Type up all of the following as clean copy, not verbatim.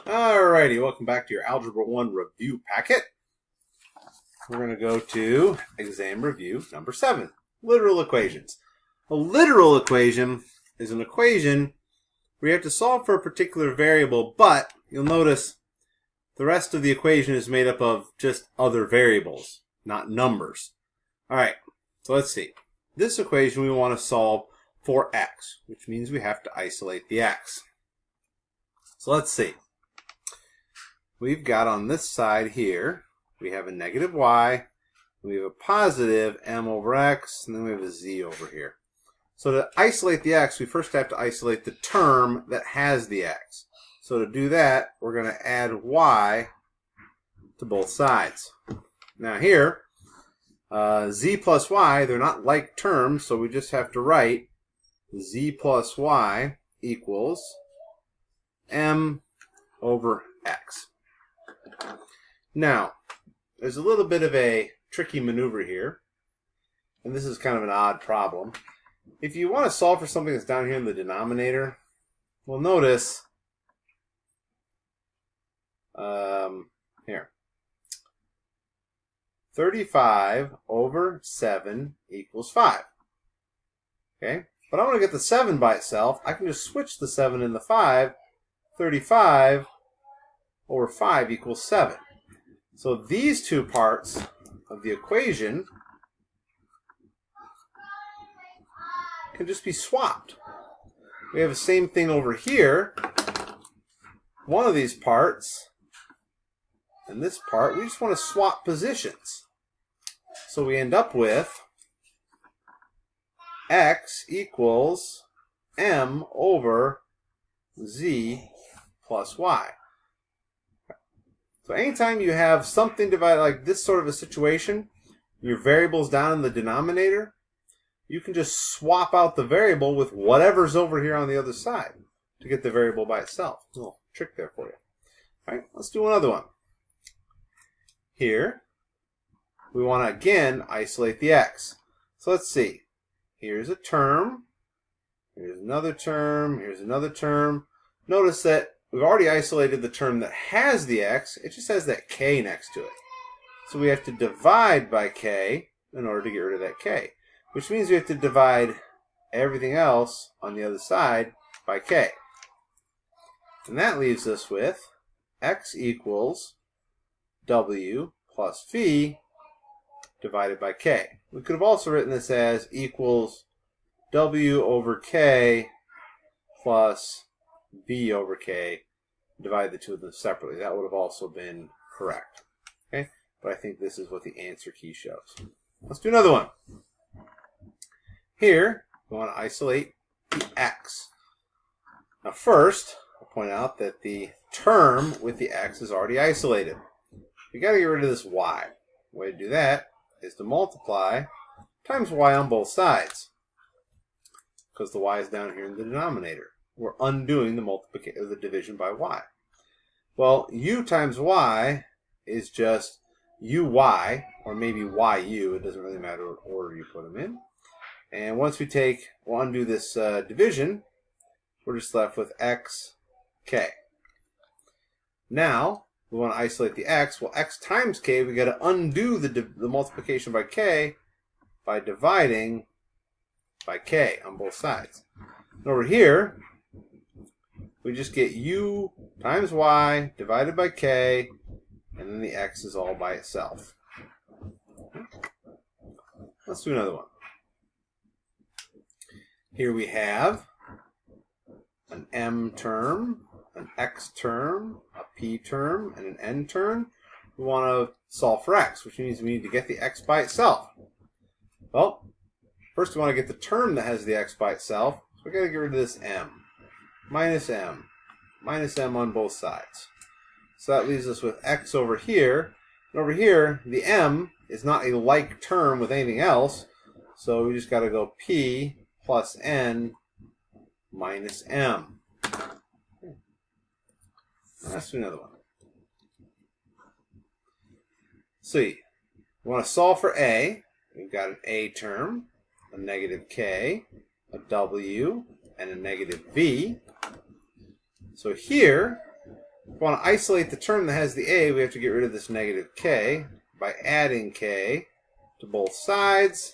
Alrighty, welcome back to your Algebra 1 review packet. We're going to go to exam review number 7, literal equations. A literal equation is an equation where you have to solve for a particular variable, but you'll notice the rest of the equation is made up of just other variables, not numbers. Alright, so let's see. This equation we want to solve for x, which means we have to isolate the x. So let's see. We've got on this side here, we have a negative y, we have a positive m over x, and then we have a z over here. So to isolate the x, we first have to isolate the term that has the x. So to do that, we're going to add y to both sides. Now here, z plus y, they're not like terms, so we just have to write z plus y equals m over x. Now, there's a little bit of a tricky maneuver here, and this is kind of an odd problem. If you want to solve for something that's down here in the denominator, well, notice here, 35 over 7 equals 5. Okay, but I want to get the 7 by itself. I can just switch the 7 and the 5. 35 over 5 equals 7. So these two parts of the equation can just be swapped. We have the same thing over here. One of these parts and this part, we just want to swap positions. So we end up with x equals m over z plus y. So anytime you have something divided like this sort of a situation, your variable's down in the denominator, you can just swap out the variable with whatever's over here on the other side to get the variable by itself. A little trick there for you. All right, let's do another one. Here, we want to again isolate the x. So let's see. Here's a term. Here's another term. Here's another term. Notice that we've already isolated the term that has the x. It just has that k next to it. So we have to divide by k in order to get rid of that k, which means we have to divide everything else on the other side by k. And that leaves us with x equals w plus v divided by k. We could have also written this as equals w over k plus v over k, divide the two of them separately. That would have also been correct. Okay, but I think this is what the answer key shows. Let's do another one. Here, we want to isolate the x. Now first, I'll point out that the term with the x is already isolated. You got to get rid of this y. The way to do that is to multiply times y on both sides, because the y is down here in the denominator. We're undoing the multiplication of the division by y. Well, u times y is just uy, or maybe yu. It doesn't really matter what order you put them in. And once we'll undo this division, we're just left with xk. Now, we want to isolate the x. Well, x times k, we got to undo the multiplication by k by dividing by k on both sides. And over here, we just get u times y divided by k, and then the x is all by itself. Let's do another one. Here we have an m term, an x term, a p term, and an n term. We want to solve for x, which means we need to get the x by itself. Well, first we want to get the term that has the x by itself, so we've got to get rid of this m. Minus m on both sides. So that leaves us with x over here. And over here, the m is not a like term with anything else, so we just got to go p plus n minus m. Let's do another one. See, we want to solve for a. We've got an a term, a negative k, a w, and a negative v. So here, If we want to isolate the term that has the a, we have to get rid of this negative k by adding k to both sides.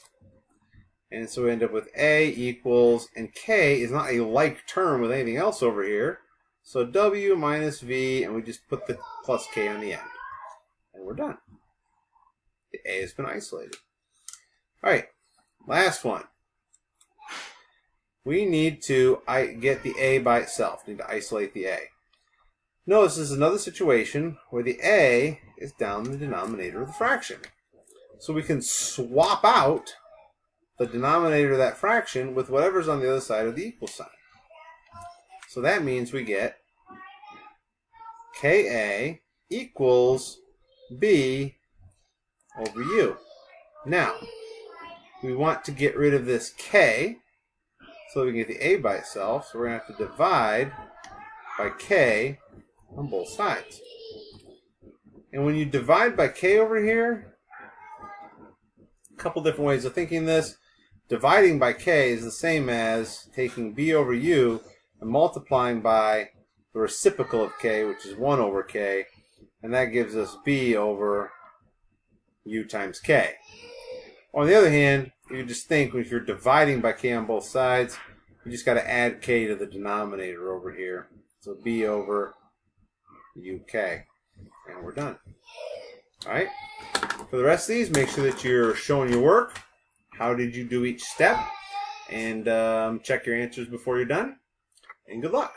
And so we end up with a equals, and k is not a like term with anything else over here. So w minus v, and we just put the plus k on the end. And we're done. The a has been isolated. All right, last one. We need to get the a by itself. We need to isolate the a. Notice this is another situation where the a is down in the denominator of the fraction. So we can swap out the denominator of that fraction with whatever's on the other side of the equal sign. So that means we get Ka equals b over u. Now, we want to get rid of this k so we can get the a by itself. So we're going to have to divide by k on both sides. And when you divide by k over here, a couple different ways of thinking this. Dividing by k is the same as taking b over u and multiplying by the reciprocal of k, which is 1 over k, and that gives us b over u times k. On the other hand, you just think if you're dividing by k on both sides, you just got to add k to the denominator over here. So b over uk, and we're done. All right. For the rest of these, make sure that you're showing your work. How did you do each step? And check your answers before you're done. And good luck.